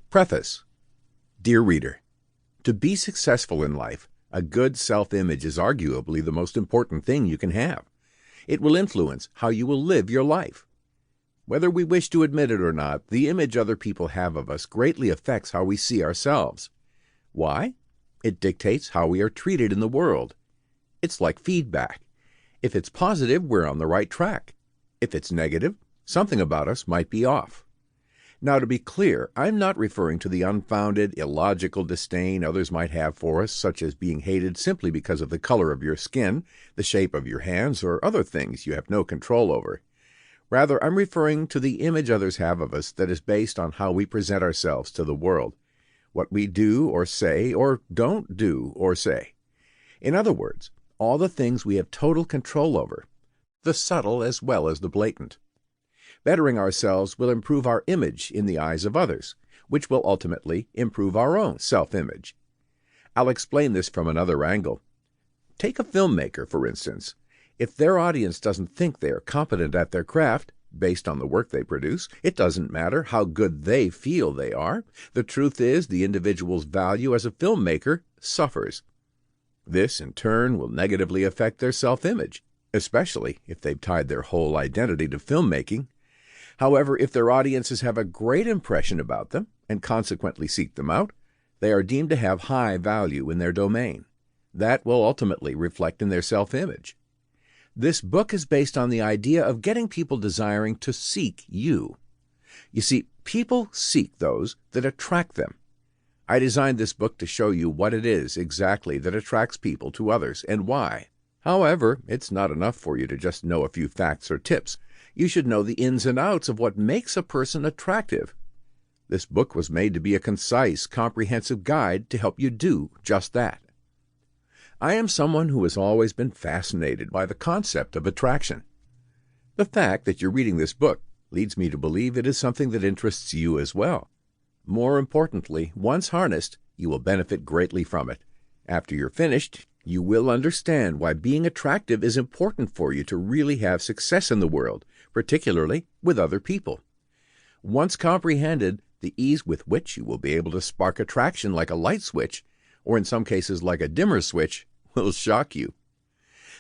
Preface. Dear reader, to be successful in life, a good self-image is arguably the most important thing you can have. It will influence how you will live your life. Whether we wish to admit it or not, the image other people have of us greatly affects how we see ourselves. Why? It dictates how we are treated in the world. It's like feedback. If it's positive, we're on the right track. If it's negative, something about us might be off. Now, to be clear, I'm not referring to the unfounded, illogical disdain others might have for us, such as being hated simply because of the color of your skin, the shape of your hands, or other things you have no control over. Rather, I'm referring to the image others have of us that is based on how we present ourselves to the world, what we do or say or don't do or say. In other words, all the things we have total control over, the subtle as well as the blatant. Bettering ourselves will improve our image in the eyes of others, which will ultimately improve our own self-image. I'll explain this from another angle. Take a filmmaker, for instance. If their audience doesn't think they are competent at their craft, based on the work they produce, it doesn't matter how good they feel they are. The truth is, the individual's value as a filmmaker suffers. This, in turn, will negatively affect their self-image, especially if they've tied their whole identity to filmmaking. However, if their audiences have a great impression about them and consequently seek them out, they are deemed to have high value in their domain. That will ultimately reflect in their self-image. This book is based on the idea of getting people desiring to seek you. You see, people seek those that attract them. I designed this book to show you what it is exactly that attracts people to others and why. However, it's not enough for you to just know a few facts or tips. You should know the ins and outs of what makes a person attractive. This book was made to be a concise, comprehensive guide to help you do just that. I am someone who has always been fascinated by the concept of attraction. The fact that you're reading this book leads me to believe it is something that interests you as well. More importantly, once harnessed, you will benefit greatly from it. After you're finished, you will understand why being attractive is important for you to really have success in the world, particularly with other people. Once comprehended, the ease with which you will be able to spark attraction like a light switch, or in some cases like a dimmer switch, will shock you.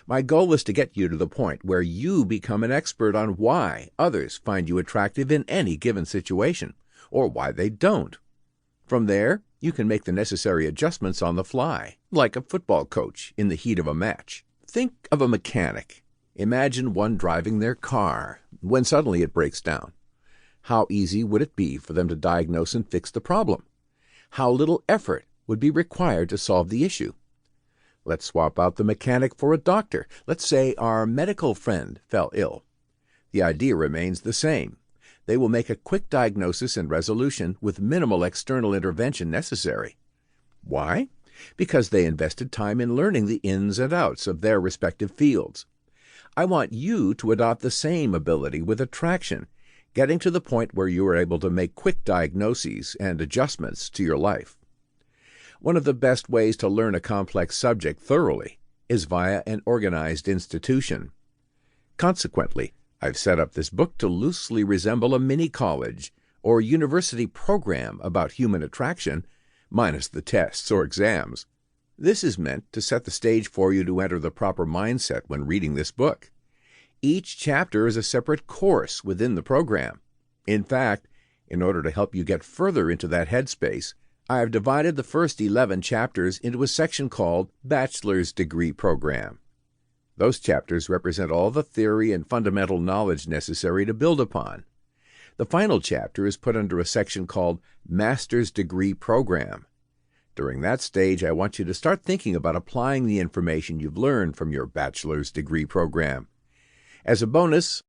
My goal is to get you to the point where you become an expert on why others find you attractive in any given situation, or why they don't. From there, you can make the necessary adjustments on the fly, like a football coach in the heat of a match. Think of a mechanic. Imagine one driving their car when suddenly it breaks down. How easy would it be for them to diagnose and fix the problem? How little effort would be required to solve the issue? Let's swap out the mechanic for a doctor. Let's say our medical friend fell ill. The idea remains the same. They will make a quick diagnosis and resolution with minimal external intervention necessary. Why? Because they invested time in learning the ins and outs of their respective fields. I want you to adopt the same ability with attraction, getting to the point where you are able to make quick diagnoses and adjustments to your life. One of the best ways to learn a complex subject thoroughly is via an organized institution. Consequently, I've set up this book to loosely resemble a mini-college or university program about human attraction, minus the tests or exams. This is meant to set the stage for you to enter the proper mindset when reading this book. Each chapter is a separate course within the program. In fact, in order to help you get further into that headspace, I have divided the first 11 chapters into a section called Bachelor's Degree Program. Those chapters represent all the theory and fundamental knowledge necessary to build upon. The final chapter is put under a section called Master's Degree Program. During that stage, I want you to start thinking about applying the information you've learned from your Bachelor's Degree Program. As a bonus,